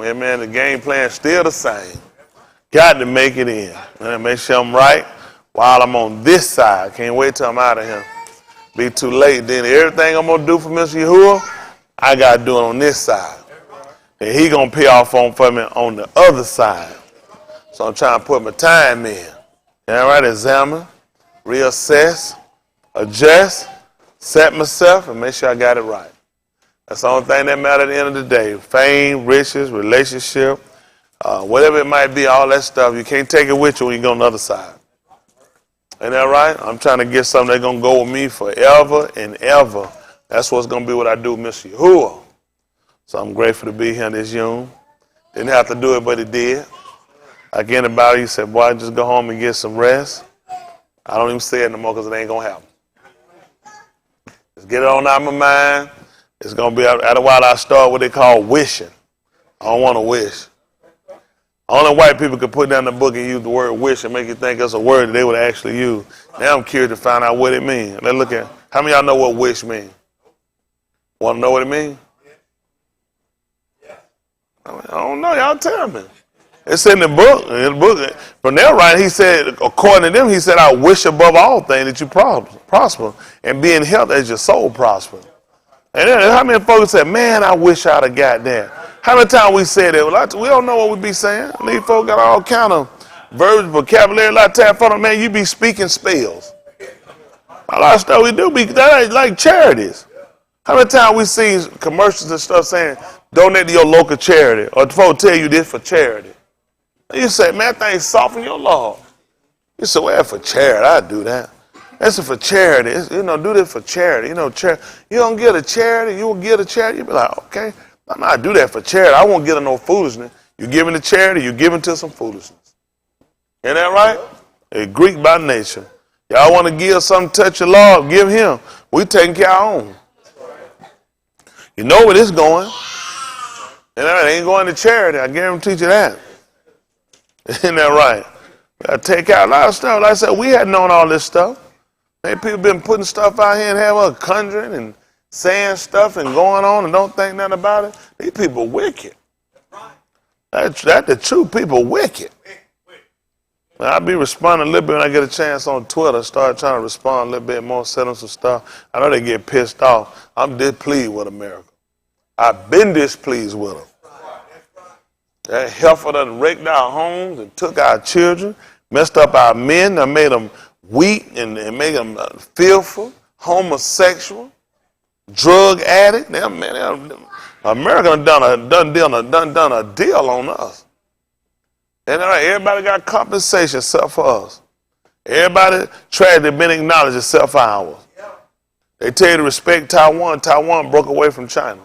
Amen. The game plan still the same. Got to make it in. And make sure I'm right while I'm on this side. Can't wait till I'm out of here. Be too late. Then everything I'm going to do for Mr. Yahuwah, I got to do it on this side. And he going to pay off for me on the other side. So I'm trying to put my time in. All right, examine, reassess, adjust, set myself, and make sure I got it right. That's the only thing that matters at the end of the day. Fame, riches, relationship, whatever it might be, all that stuff, you can't take it with you when you go on the other side. Ain't that right? I'm trying to get something that's going to go with me forever and ever. That's what's going to be what I do with Mr. Yahuwah. So I'm grateful to be here in this room. Didn't have to do it, but it did. Like anybody, you said, boy, just go home and get some rest. I don't even say it no more because it ain't going to happen. Just get it on out of my mind. It's going to be, after a while, I start what they call wishing. I don't want to wish. Only white people could put down the book and use the word wish and make you think it's a word that they would actually use. Now I'm curious to find out what it means. Let's look at, how many of y'all know what wish means? Want to know what it means? I don't know. Y'all tell me. It's in the book. From there, right, he said, according to them, he said, I wish above all things that you prosper and be in health as your soul prosper. And then how many folks said, man, I wish I'd have got that. How many times we say that? Well, we don't know what we be saying. These folks got all kind of verbs, vocabulary. A lot of times, for them, man, you be speaking spells. A lot of stuff we do, that ain't like charities. How many times we see commercials and stuff saying, donate to your local charity, or folks tell you this for charity. You say, man, that thing soften your law. You say, well, for charity, I do that. That's for charity. Do this for charity. Charity. You don't get a charity, you will get a charity. You be like, okay, I'm not do that for charity. I won't get no foolishness. You giving to charity, you giving to some foolishness. Ain't that right? A Greek by nature. Y'all want to give something, touch your Lord, give him. We taking care of our own. You know where this going. And it ain't going to charity. I guarantee you that. Isn't that right? We got to take out a lot of stuff. Like I said, we hadn't known all this stuff. Maybe people been putting stuff out here and have us conjuring and saying stuff and going on and don't think nothing about it. These people wicked. That's the truth. People wicked. I'll be responding a little bit when I get a chance on Twitter. Start trying to respond a little bit more, send them some stuff. I know they get pissed off. I'm displeased with America. I've been displeased with them. That heifer done wrecked our homes and took our children, messed up our men, done made them weak and made them fearful, homosexual, drug addict. America done a deal on us. And everybody got compensation except for us. Everybody tried to been acknowledged except for ours. They tell you to respect Taiwan. Taiwan broke away from China.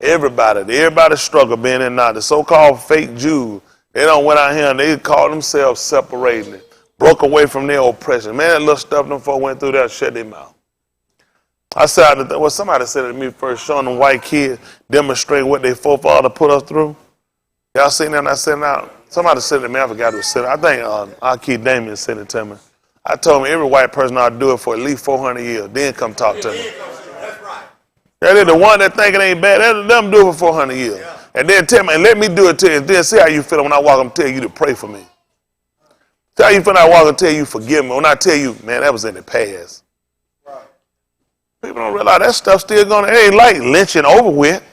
Everybody struggle being in now. The so-called fake Jews, they don't went out here and they called themselves separating it. Broke away from their oppression. Man, that little stuff them folks went through there, shut their mouth. I said, well, somebody said it to me first, showing them white kids demonstrating what their forefather put us through. Y'all seen that? And I said, now, somebody said it to me, I forgot who said it. I think Keith Damien said it to me. I told him every white person ought to do it for at least 400 years, then come talk to me. That is the one that think it ain't bad. Let them do it for 400 years. Yeah. And then tell me, and let me do it to you, and then see how you feel when I walk and tell you to pray for me. See how you feel when I walk and tell you forgive me. When I tell you, man, that was in the past. Right. People don't realize that stuff still going. It ain't like lynching over with.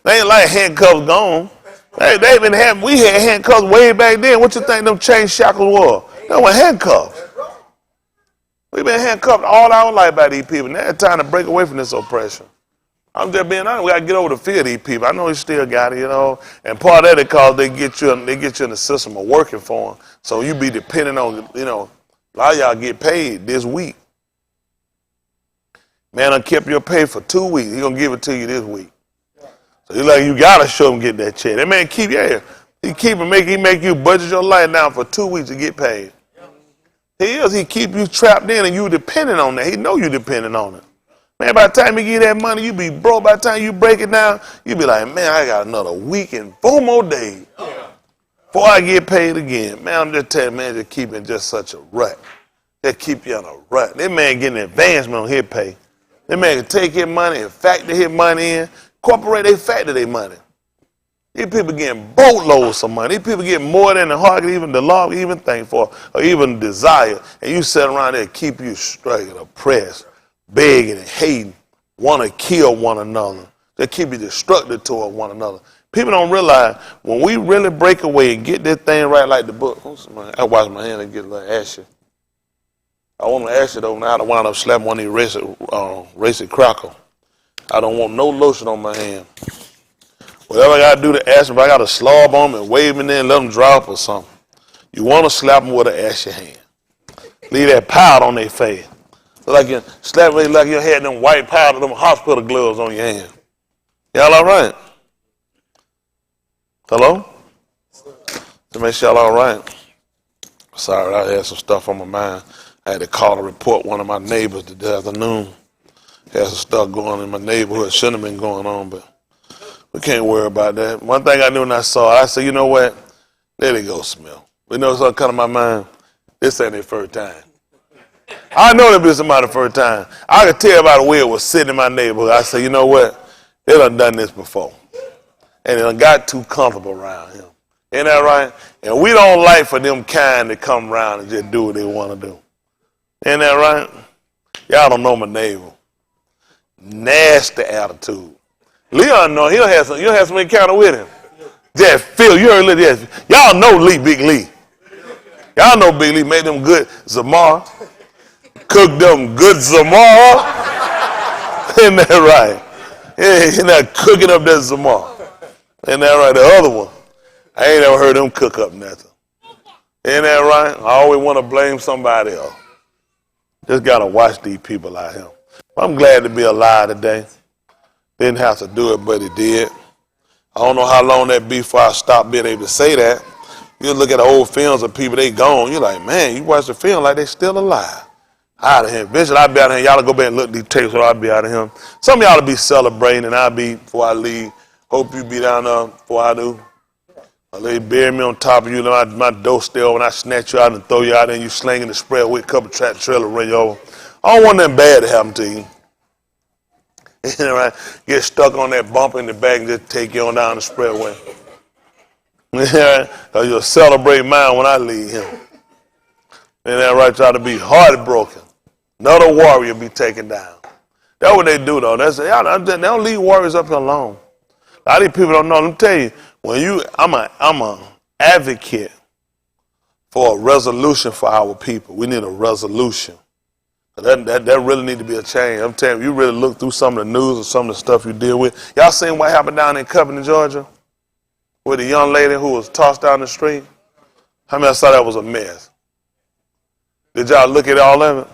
They ain't like handcuffs gone. We had handcuffs way back then. What you think them chain shackles were? They were handcuffs. We've been handcuffed all our life by these people. Now it's time to break away from this oppression. I'm just being honest. We got to get over the fear of these people. I know you still got it, And part of that is because they get you in the system of working for them. So you be depending on, a lot of y'all get paid this week. Man, I kept your pay for 2 weeks. He going to give it to you this week. So you got to show him get that check. That man he make you budget your life down for 2 weeks to get paid. He keep you trapped in and you dependent on that. He know you dependent on it. Man, by the time he give that money, you be broke. By the time you break it down, you be like, man, I got another week and 4 more days before I get paid again. Man, I'm just telling you, man, just keeping just such a rut. Just keep you in a rut. That man getting advancement on his pay. That man can take his money and factor his money in. Corporate, they factor their money. These people getting boatloads of money. These people getting more than the heart, even the law, even think for, or even desire. And you sit around there and keep you straight, oppressed, begging and hating, want to kill one another. They keep you destructive toward one another. People don't realize when we really break away and get this thing right, like the book. I wash my hand and get a little ashy. I want to ash it though. Now I don't wind up slapping one of these racist cracker. I don't want no lotion on my hand. Whatever I got to do to ash them, if I got to slob on them and wave them in and let them drop or something, you want to slap them with an ashy hand. Leave that powder on their face. Like you slap me like you had them white powder, them hospital gloves on your hand. Y'all all right? Hello? To make sure y'all all right. Sorry, I had some stuff on my mind. I had to call and report one of my neighbors this afternoon. Had some stuff going on in my neighborhood. Shouldn't have been going on, but we can't worry about that. One thing I knew when I saw it, I said, you know what? Let it go smell. But you know what's coming to my mind? This ain't their first time. I know that been somebody's first time. I could tell by the way it was sitting in my neighborhood. I said, you know what? They done this before. And it done got too comfortable around him. Ain't that right? And we don't like for them kind to come around and just do what they want to do. Ain't that right? Y'all don't know my neighbor. Nasty attitude. Leon know he'll have some encounter with him. Just Phil, you heard this. Y'all know Lee, Big Lee. Y'all know Big Lee made them good zamar. Cooked them good zamar. Isn't that right? Yeah, he's not cooking up that zamar. Isn't that right? The other one, I ain't ever heard them cook up nothing. Isn't that right? I always want to blame somebody else. Just got to watch these people out here. I'm glad to be alive today. Didn't have to do it, but it did. I don't know how long that be before I stop being able to say that. You look at the old films of people, they gone. You're like, man, you watch the film like they still alive. Out of here. Eventually, I'll be out of here. Y'all go back and look at these tapes, so I'll be out of here. Some of y'all will be celebrating, and I'll be before I leave. Hope you be down there before I do. They bury me on top of you, my doorstep, when I snatch you out and throw you out there, and you slinging the spread with a couple tractor trailer run you over. I don't want nothing bad to happen to you. You know, right? Get stuck on that bump in the back and just take you on down the spreadway. Because you'll celebrate mine when I leave him. And that right, try to be heartbroken. Another warrior be taken down. That's what they do, though. They don't leave warriors up here alone. A lot of these people don't know. Let me tell you, I'm an advocate for a resolution for our people. We need a resolution. That really need to be a change. I'm telling you, you really look through some of the news and some of the stuff you deal with. Y'all seen what happened down in Covington, Georgia? With a young lady who was tossed down the street? How many of y'all saw that was a mess? Did y'all look at all of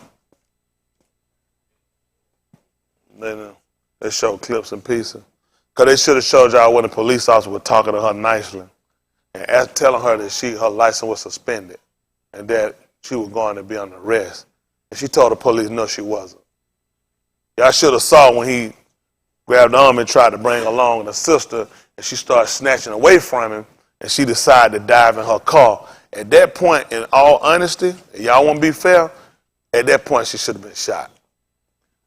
it? They showed clips and pieces. Because they should have showed y'all when the police officer was talking to her nicely and telling her that her license was suspended and that she was going to be under arrest. And she told the police no, she wasn't. Y'all should have saw when he grabbed the arm and tried to bring along the sister, and she started snatching away from him, and she decided to dive in her car. At that point, in all honesty, y'all want to be fair, at that point she should have been shot.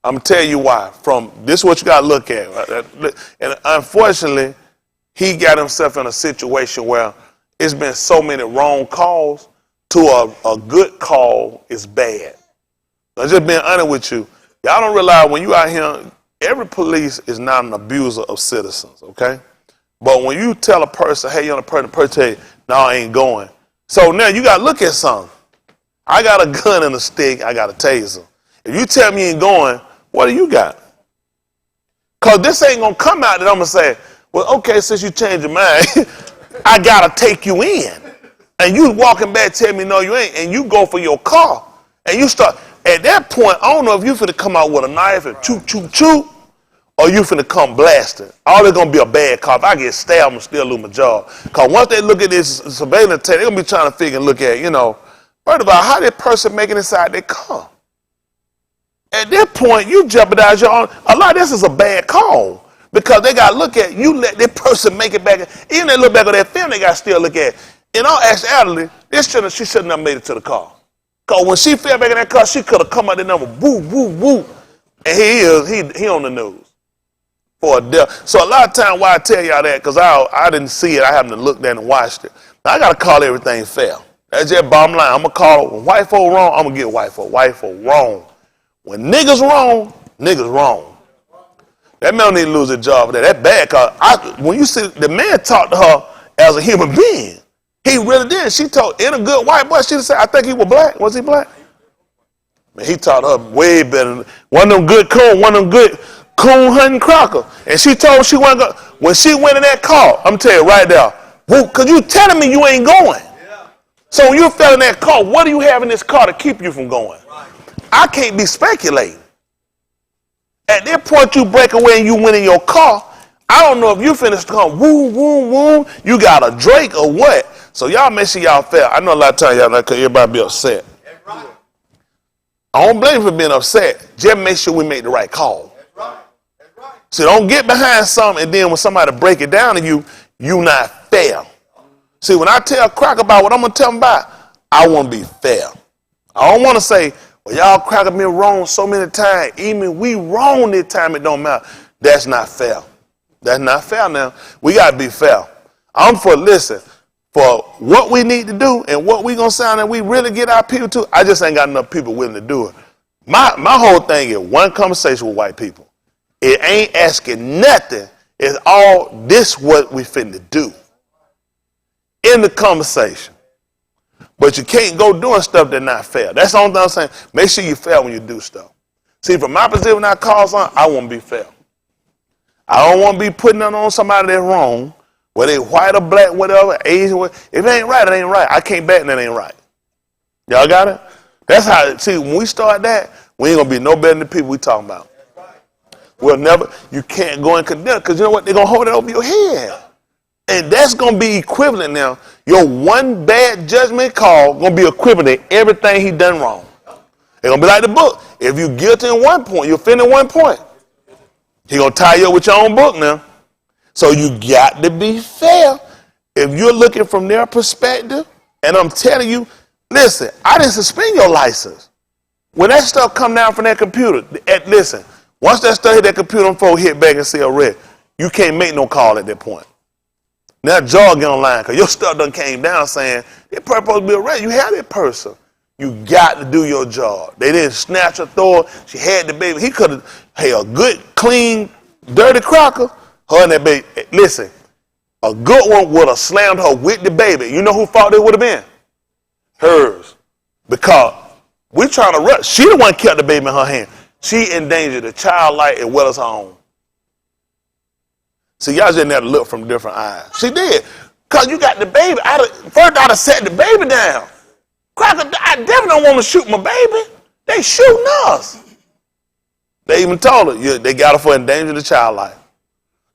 I'm going to tell you why. This is what you got to look at. Right? And unfortunately, he got himself in a situation where it's been so many wrong calls to a good call is bad. I'm just being honest with you. Y'all don't realize when you out here, every police is not an abuser of citizens, okay? But when you tell a person, hey, you're on the person tell you, no, I ain't going. So now you got to look at something. I got a gun and a stick. I got a taser. If you tell me you ain't going, what do you got? Because this ain't going to come out that I'm going to say, well, okay, since you changed your mind, I got to take you in. And you walking back tell me, no, you ain't. And you go for your car. And you start. At that point, I don't know if you finna come out with a knife and choo, or you finna come blasting. All it's gonna be a bad cop. If I get stabbed, I'm gonna still lose my job. Because once they look at this surveillance tape, they're gonna be trying to figure and look at, first of all, how that person making inside their car. At that point, you jeopardize your own. A lot of this is a bad call. Because they gotta look at, you let that person make it back. Even they look back on that film, they gotta still look at. In all actuality, she shouldn't have made it to the car. Because when she fell back in that car, she could have come out there number, boo, boo, boo. And he on the news. for a death. So a lot of time why I tell y'all that, because I didn't see it. I happened to look there and watched it. Now, I got to call everything fair. That's just bottom line. I'm going to call when white folk wrong, I'm going to get white folk. White folk wrong. When niggas wrong, niggas wrong. That man need to lose his job for that. That's bad, because when you see the man talked to her as a human being, he really did. She told, in a good white boy, she said, I think he was black. Was he black? Man, he taught her way better. One of them good coon hunting cracker. And she told him she wasn't going. When she went in that car, I'm telling you right there, because you telling me you ain't going. Yeah. So when you fell in that car, what do you have in this car to keep you from going? Right. I can't be speculating. At that point you break away and you went in your car, I don't know if you finished the car, woo, woo, woo, you got a Drake or what. So y'all make sure y'all fair. I know a lot of times y'all not, because everybody be upset. That's right. I don't blame you for being upset. Just make sure we make the right call. That's right. That's right. So don't get behind something and then when somebody break it down to you, you not fair. See, when I tell Crack about what I'm going to tell them about, I want to be fair. I don't want to say, well, y'all cracking me wrong so many times. Even we wrong this time, it don't matter. That's not fair. That's not fair now. We got to be fair. I'm for, listen, for what we need to do and what we going to sound and we really get our people to, I just ain't got enough people willing to do it. My whole thing is one conversation with white people. It ain't asking nothing. It's all this what we finna do. In the conversation. But you can't go doing stuff that's not fair. That's the only thing I'm saying. Make sure you're fair when you do stuff. See, from my position when I call something, I want to be fair. I don't want to be putting it on somebody that's wrong, whether they white or black, whatever, Asian, whatever. If it ain't right, it ain't right. I can't back that ain't right. Y'all got it? That's how, see, when we start that, we ain't going to be no better than the people we talking about. We'll never, you can't go and condemn, because you know what? They're going to hold it over your head. And that's going to be equivalent now. Your one bad judgment call going to be equivalent to everything he done wrong. It's going to be like the book. If you're guilty in one point, you're offending one point. He going to tie you up with your own book now. So you got to be fair. If you're looking from their perspective, and I'm telling you, listen, I didn't suspend your license. When that stuff come down from that computer, listen, once that stuff hit that computer, them folks hit back and say, red, you can't make no call at that point. Now jaw get online because your stuff done came down saying that person supposed to be arrested. You had that person. You got to do your job. They didn't snatch her, throw her. She had the baby. He could have had a good, clean, dirty cracker. Her and that baby. Listen, a good one would have slammed her with the baby. You know who fault it would have been? Hers. Because we trying to rush. She the one kept the baby in her hand. She endangered the child life as well as her own. See, y'all just had to look from different eyes. She did. Because you got the baby. First, I'd have set the baby down. Cracker, I definitely don't want to shoot my baby. They shooting us. They even told her, they got her for endangering the child life.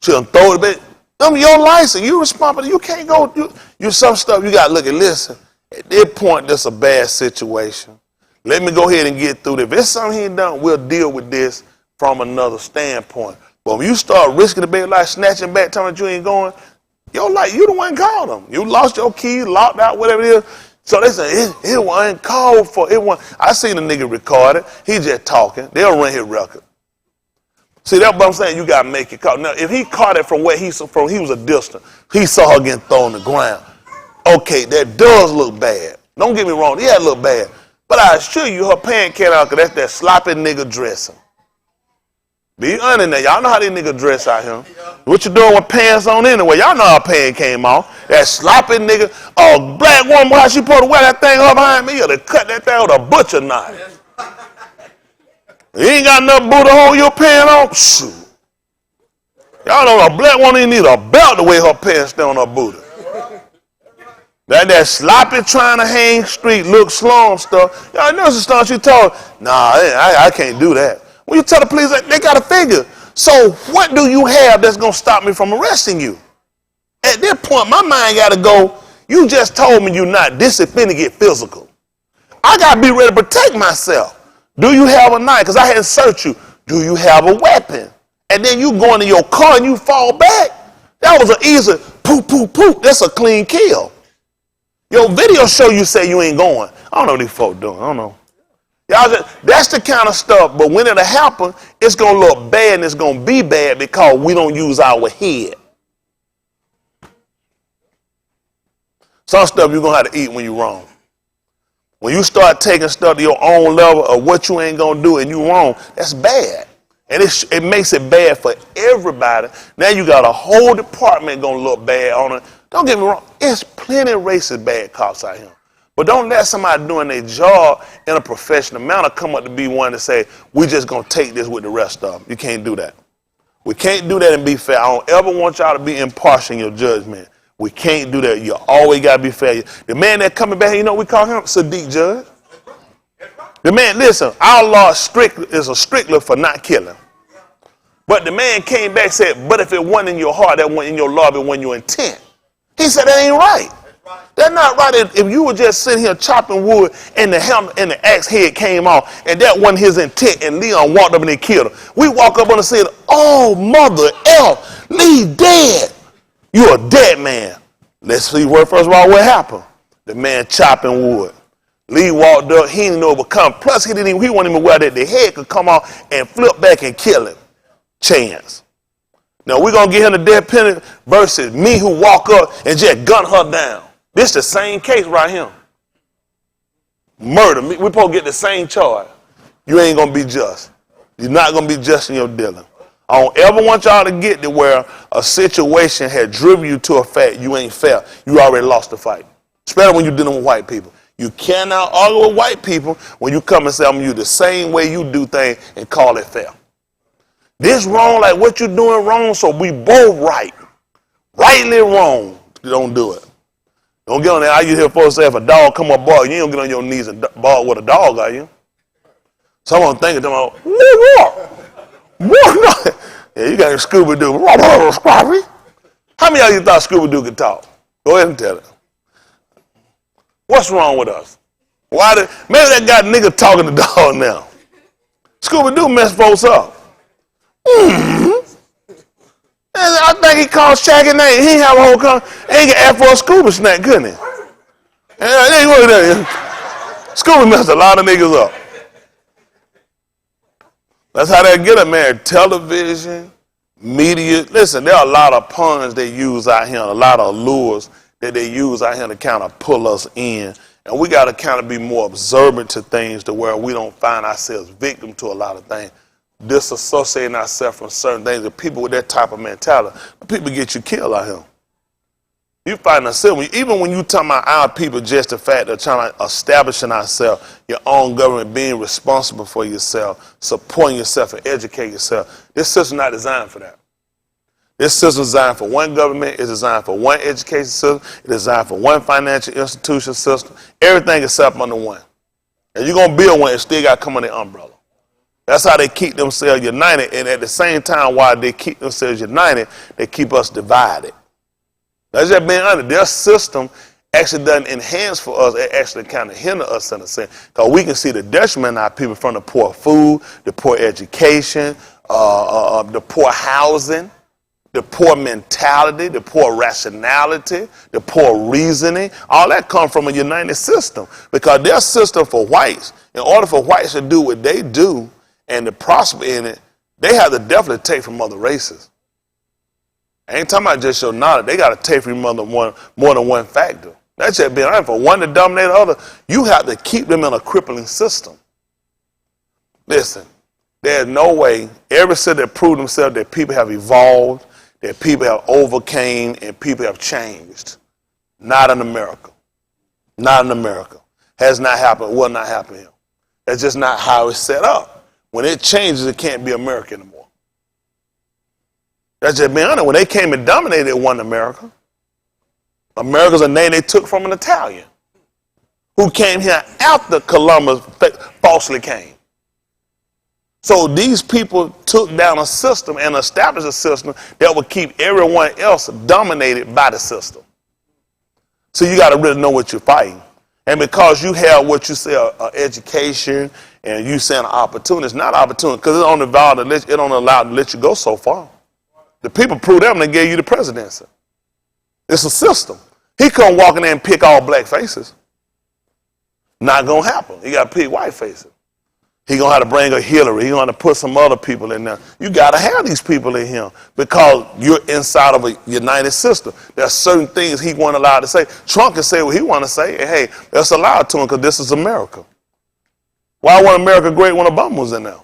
She done throw the baby. Your license, you responsible. You can't go, you some stuff you got to look at. Listen, at this point, this is a bad situation. Let me go ahead and get through this. If it's something he ain't done, we'll deal with this from another standpoint. But when you start risking the baby life, snatching back, telling you ain't going, your life, you the one called them. You lost your key, locked out, whatever it is. So they say, it wasn't called for. I seen a nigga record it. He just talking. They'll run his record. See, that's what I'm saying. You got to make it call. Now, if he caught it from where he's from, he was a distance. He saw her getting thrown on the ground. Okay, that does look bad. Don't get me wrong. Yeah, it look bad. But I assure you, her pants came out because that's that sloppy nigga dressing. Be honest now. Y'all know how these niggas dress out here. What you doing with pants on anyway? Y'all know how pants came off. That sloppy nigga. Oh, black woman, how she supposed to wear that thing up behind me? Or to cut that thing with a butcher knife. You ain't got enough booty to hold your pants on? Shoot. Y'all know a black woman ain't need a belt the way her pants stay on her booty. That sloppy trying to hang street, look slow and stuff. Y'all know some stuff she told, nah, I can't do that. When you tell the police, they got a figure. So what do you have that's going to stop me from arresting you? At this point, my mind got to go, you just told me you not. This is finna get physical. I got to be ready to protect myself. Do you have a knife? Because I hadn't searched you. Do you have a weapon? And then you go into your car and you fall back. That was an easy poop, poop, poop. That's a clean kill. Your video show you say you ain't going. I don't know what these folks doing. I don't know. Y'all that's the kind of stuff, but when it'll happen, it's going to look bad and it's going to be bad because we don't use our head. Some stuff you're going to have to eat when you're wrong. When you start taking stuff to your own level of what you ain't going to do and you wrong, that's bad. And it makes it bad for everybody. Now you got a whole department going to look bad on it. Don't get me wrong. It's plenty of racist bad cops out here. But don't let somebody doing their job in a professional manner come up to be one to say, we just going to take this with the rest of them. You can't do that. We can't do that and be fair. I don't ever want y'all to be impartial in your judgment. We can't do that. You always got to be fair. The man that coming back, you know what we call him? Sadiq Judge. The man, listen, our law is a strictly for not killing. But the man came back and said, but if it wasn't in your heart, that wasn't in your law, it wasn't your intent. He said, that ain't right. That's not right. If you were just sitting here chopping wood and the helmet and the axe head came off and that wasn't his intent and Leon walked up and they killed him. We walk up on and said, oh, mother F, Lee dead. You're a dead man. Let's see first of all what happened. The man chopping wood. Lee walked up, he didn't know it would come. Plus he wasn't even aware that the head could come off and flip back and kill him. Chance. Now we're going to get him the death penalty versus me who walk up and just gun her down. This the same case right here. Murder. We're supposed to get the same charge. You ain't going to be just. You're not going to be just in your dealing. I don't ever want y'all to get to where a situation had driven you to a fact you ain't fair. You already lost the fight. Especially when you're dealing with white people. You cannot argue with white people when you come and say, I'm going to use the same way you do things and call it fair. This wrong, like what you're doing wrong, so we both right. Rightly wrong. Don't do it. Don't get on there. I used to hear folks say if a dog come up bark, you don't get on your knees and bark with a dog, are you? Someone thinking to them, what? Yeah, you got Scooby-Doo. How many of you thought Scooby-Doo could talk? Go ahead and tell it. What's wrong with us? Maybe that got nigga talking to dog now. Scooby-Doo mess folks up. I think he called Shaggy name. He have a whole he can ask for a scuba snack, couldn't he? Scuba messed a lot of niggas up. That's how they get it, man. Television, media. Listen, there are a lot of puns they use out here, a lot of lures that they use out here to kind of pull us in. And we got to kind of be more observant to things to where we don't find ourselves victim to a lot of things. Disassociating ourselves from certain things. The people with that type of mentality, people get you killed out here. You find yourself, even when you talking about our people, just the fact of trying to establishing ourselves, your own government, being responsible for yourself, supporting yourself and educating yourself. This system not designed for that. This system is designed for one government, it's designed for one education system, it's designed for one financial institution system. Everything is set up under one. And you're going to build one, it still got to come under the umbrella. That's how they keep themselves united, and at the same time, while they keep themselves united, they keep us divided. That's just being honest. Their system actually doesn't enhance for us, it actually kind of hinder us in a sense. Because we can see the detriment in our people from the poor food, the poor education, the poor housing, the poor mentality, the poor rationality, the poor reasoning. All that comes from a united system. Because their system for whites, in order for whites to do what they do, and to prosper in it, they have to definitely take from other races. I ain't talking about just your knowledge. They got to take from more than one factor. That's just being honest. For one to dominate the other, you have to keep them in a crippling system. Listen, there's no way ever since they proved themselves that people have evolved, that people have overcame, and people have changed. Not in America. Not in America. Has not happened, will not happen here. That's just not how it's set up. When it changes, it can't be America anymore. That's just being honest. When they came and dominated, it wasn't America. America's a name they took from an Italian who came here after Columbus falsely came. So these people took down a system and established a system that would keep everyone else dominated by the system. So you got to really know what you're fighting. And because you have what you say, education, and you saying opportunity, it's not opportunity because it don't allow to let you go so far. The people proved them, they gave you the presidency. It's a system. He couldn't walk in there and pick all black faces. Not going to happen. He got to pick white faces. He gonna have to bring a Hillary. He gonna have to put some other people in there. You gotta have these people in here because you're inside of a united system. There are certain things he wasn't allowed to say. Trump can say what he want to say, and hey, that's allowed to him because this is America. Why wasn't America great when Obama was in there?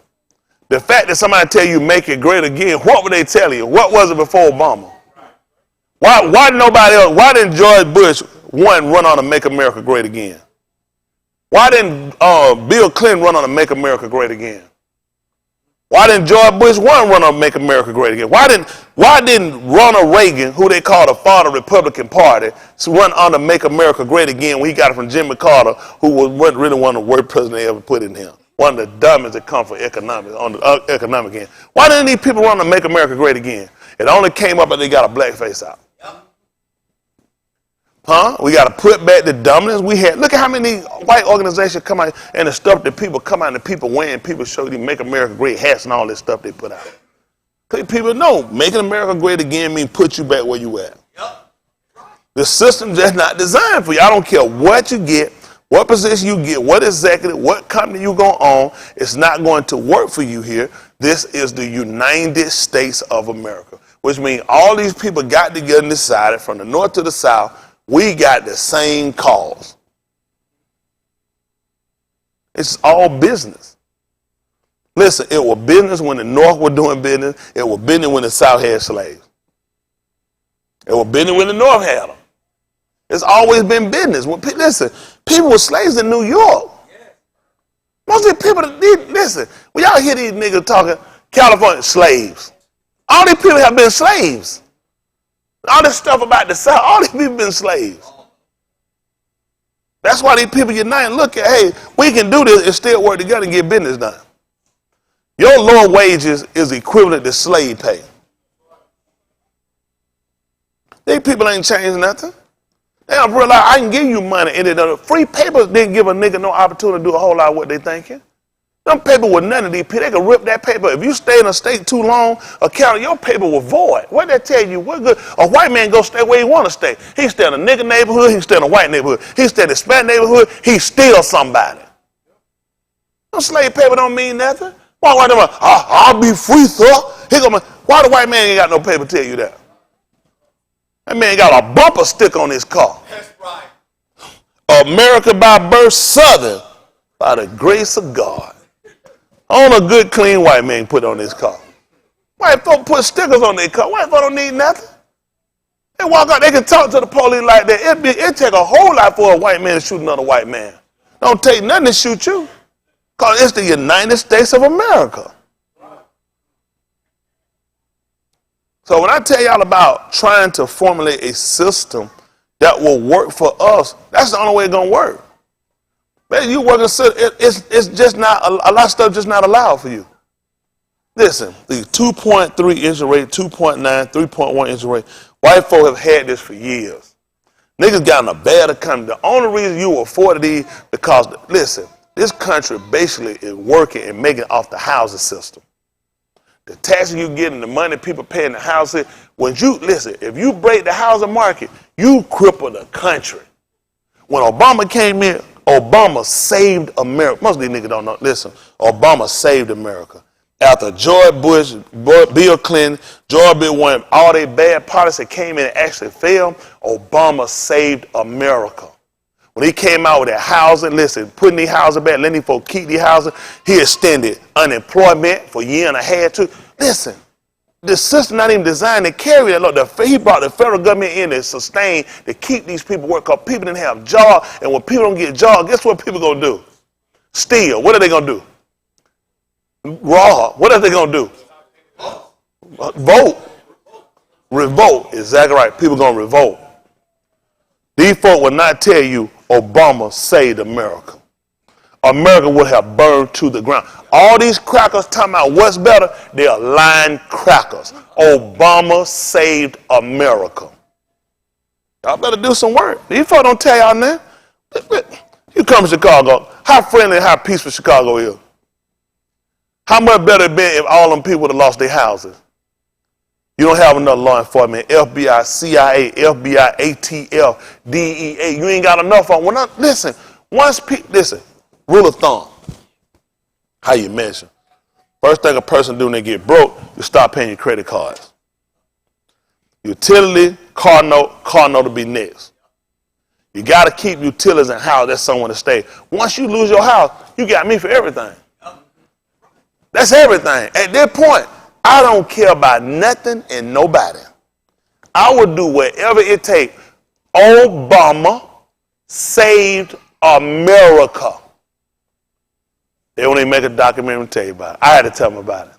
The fact that somebody tell you make it great again, what would they tell you? What was it before Obama? Why nobody else? Why didn't George Bush run on to make America great again? Why didn't Bill Clinton run on to make America great again? Why didn't George Bush run on to make America great again? Why didn't Ronald Reagan, who they call the father of the Republican Party, run on to make America great again when he got it from Jimmy Carter, who wasn't really one of the worst presidents they ever put in here? One of the dumbest that come from economics, on the economic end. Why didn't these people run to make America great again? It only came up and they got a black face out. Huh? We got to put back the dominance we had. Look at how many white organizations come out and the stuff that people come out and the people wearing, people show you make America great hats and all this stuff they put out. People know making America great again means put you back where you at. The system just not designed for you. I don't care what you get, what position you get, what executive, what company you going to own. It's not going to work for you here. This is the United States of America, which means all these people got together and decided from the north to the south, we got the same cause. It's all business. Listen, it was business when the North were doing business. It was business when the South had slaves. It was business when the North had them. It's always been business. Listen, people were slaves in New York. Most of the people that did, listen, when y'all hear these niggas talking, California, slaves. All these people have been slaves. All this stuff about the South, all these people been slaves. That's why these people unite and look at, hey, we can do this and still work together and get business done. Your low wages is equivalent to slave pay. These people ain't changed nothing. They don't realize I can give you money. And the free papers didn't give a nigga no opportunity to do a whole lot of what they thinking. Them paper with none of these people, they can rip that paper. If you stay in a state too long, a county, your paper will void. What that tell you? What good? A white man go stay where he want to stay. He stay in a nigga neighborhood, he stay in a white neighborhood. He stay in a Hispanic neighborhood, he steal somebody. No slave paper don't mean nothing. Why white man? I'll be free, sir. Why the white man ain't got no paper tell you that? That man got a bumper sticker on his car. That's right. America by birth, Southern, by the grace of God. On a good, clean white man put on his car. White folk put stickers on their car. White folk don't need nothing. They walk out, they can talk to the police like that. It take a whole lot for a white man to shoot another white man. Don't take nothing to shoot you. Because it's the United States of America. So when I tell y'all about trying to formulate a system that will work for us, that's the only way it's going to work. Man, you working, it's just not, a lot of stuff just not allowed for you. Listen, the 2.3 interest rate, 2.9, 3.1 interest rate, white folk have had this for years. Niggas got in a bad economy. The only reason you afford these, because, listen, this country basically is working and making off the housing system. The taxes you get and the money people pay in the housing, if you break the housing market, you cripple the country. When Obama came in, Obama saved America. Most of these niggas don't know. Listen, Obama saved America. After George Bush, Bill Clinton, George Bush won all their bad policies that came in and actually failed, Obama saved America. When he came out with that housing, putting these housing back, letting these folks keep these housing, he extended unemployment for a year and a half too. Listen, the system not even designed to carry that. Look, he brought the federal government in to sustain, to keep these people working, because people didn't have jobs, and when people don't get jobs, guess what people gonna do? Steal. What are they gonna do? Rob. What are they gonna do? Vote. Revolt. Exactly right. People gonna revolt. These folk will not tell you Obama saved America. America would have burned to the ground. All these crackers talking about what's better, they're lying crackers. Obama saved America. Y'all better do some work. These folks don't tell y'all that. You come to Chicago, how friendly and how peaceful Chicago is. How much better it been if all them people would have lost their houses? You don't have enough law enforcement, FBI, CIA, FBI, ATF, DEA. You ain't got enough of them. Listen, rule of thumb. How you measure? First thing a person do when they get broke, you stop paying your credit cards. Utility, car note to be next. You got to keep utilities and house. That's somewhere to stay. Once you lose your house, you got me for everything. That's everything. At that point, I don't care about nothing and nobody. I will do whatever it takes. Obama saved America. They don't even make a documentary and tell you about it. I had to tell them about it.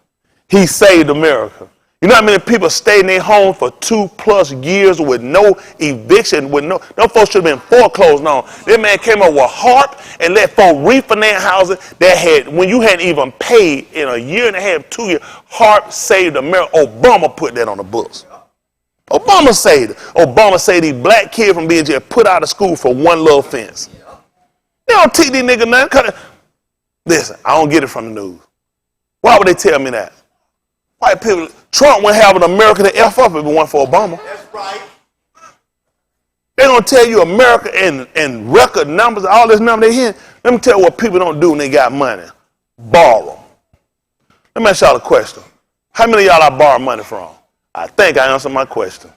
He saved America. You know how many people stayed in their home for 2+ years with no eviction, with no folks should have been foreclosed on. That man came up with HARP and let folks refinance houses that had, when you hadn't even paid in a year and a half, 2 years, HARP saved America. Obama put that on the books. Obama saved it. Obama saved these black kids from being just put out of school for one little offense. They don't teach these niggas nothing. Listen, I don't get it from the news. Why would they tell me that? White people, Trump wouldn't have an America to F up if it weren't for Obama. That's right. They're going to tell you America and record numbers, all this number they hear. Let me tell you what people don't do when they got money. Borrow. Let me ask y'all a question. How many of y'all I borrow money from? I think I answered my question.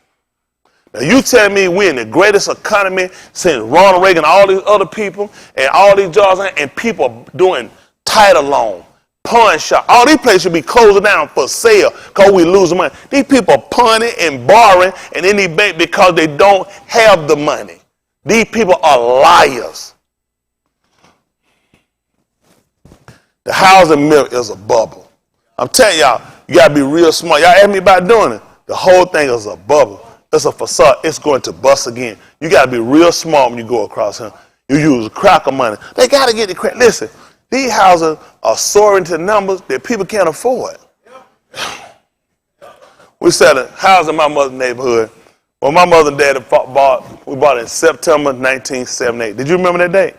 Now you tell me we're in the greatest economy since Ronald Reagan, all these other people, and all these jobs, and people doing title loan, pawn shop. All these places should be closing down for sale because we losing money. These people are punting and borrowing and in the bank because they don't have the money. These people are liars. The housing myth is a bubble. I'm telling y'all, you got to be real smart. Y'all ask me about doing it. The whole thing is a bubble. It's a facade. It's going to bust again. You got to be real smart when you go across here. You use cracker money. They got to get the credit. Listen, these houses are soaring to numbers that people can't afford. We selling houses in my mother's neighborhood. Well, my mother and daddy we bought it in September 1978. Did you remember that date?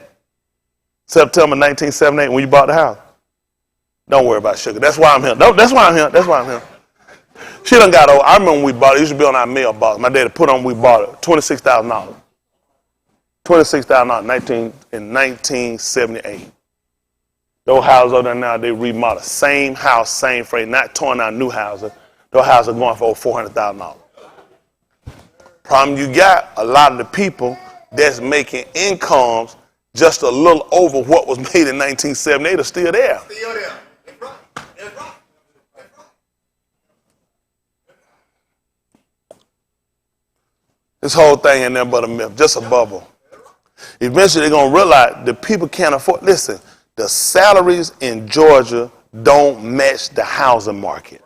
September 1978 when you bought the house. Don't worry about sugar. That's why I'm here. No, that's why I'm here. That's why I'm here. She done got old. I remember when we bought it. It used to be on our mailbox. My daddy put on when we bought it. $26,000. $26,000 in 1978. Those houses over there now, they remodeled. Same house, same frame, not torn out new houses. Those houses are going for over $400,000. Problem you got, a lot of the people that's making incomes just a little over what was made in 1978 are still there. Still there. That's right. That's right. That's right. This whole thing ain't nothing but a myth, just a bubble. Eventually they're going to realize that people can't afford. Listen, the salaries in Georgia don't match the housing market.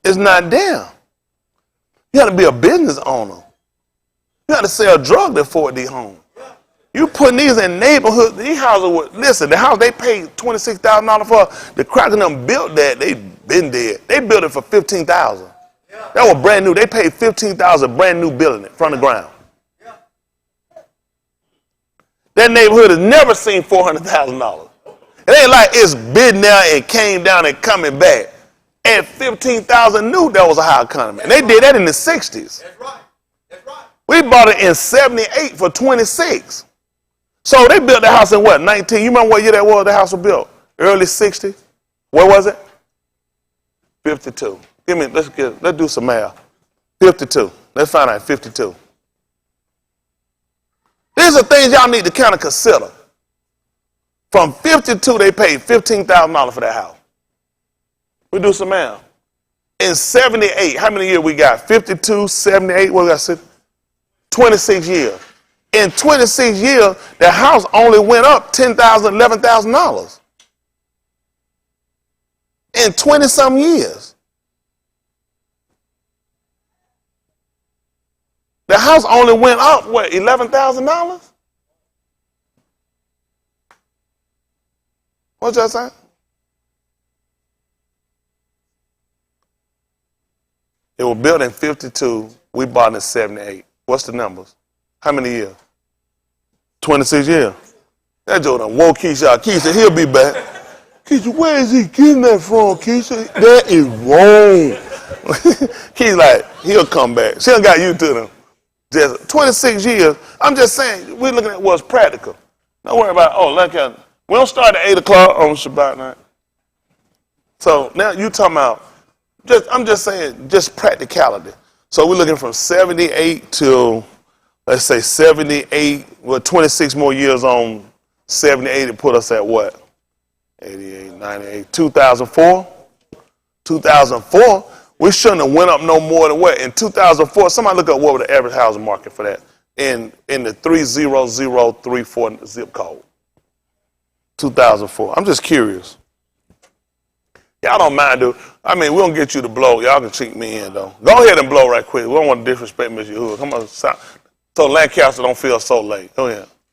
It's not there. You got to be a business owner. You got to sell drugs to afford these homes. You putting these in neighborhoods, these houses, listen, the house they paid $26,000 for, the crackers them built that, they been dead. They built it for $15,000. That was brand new. They paid $15,000 brand new building it from the ground. That neighborhood has never seen $400,000. It ain't like it's been there and came down and coming back. At 15,000 new, that was a high economy. And they did that in the 60s. That's right. That's right. We bought it in 78 for 26. So they built the house in what, 19? You remember what year that was the house was built? Early 60s? What was it? 52. Let's do some math. 52. Let's find out 52. These are things y'all need to kind of consider. From 52, they paid $15,000 for that house. We do some math. In 78, how many years we got? 52, 78, what we got? 26 years. In 26 years, the house only went up $10,000, $11,000. In 20-some years. The house only went up, what, $11,000? What y'all saying? It was built in 52. We bought it in 78. What's the numbers? How many years? 26 years. That Joe done woke Keisha. Keisha, he'll be back. Keisha, where is he getting that from, Keisha? That is wrong. Keisha like, he'll come back. She done got used to them. Just 26 years. I'm just saying, we're looking at what's practical. Don't worry about, Lancaster. We don't start at 8 o'clock on Shabbat night. So now you talking about, I'm just saying, just practicality. So we're looking from 78 till, let's say 78, 26 more years on 78 to put us at what? 88, 98, 2004? 2004, we shouldn't have went up no more than what? In 2004, somebody look up what was the average housing market for that in the 30034 zip code. 2004. I'm just curious. Y'all don't mind, dude. I mean, we don't get you to blow. Y'all can cheat me in, though. Go ahead and blow right quick. We don't want to disrespect Mr. Hood. Come on, so Lancaster don't feel so late. Go ahead.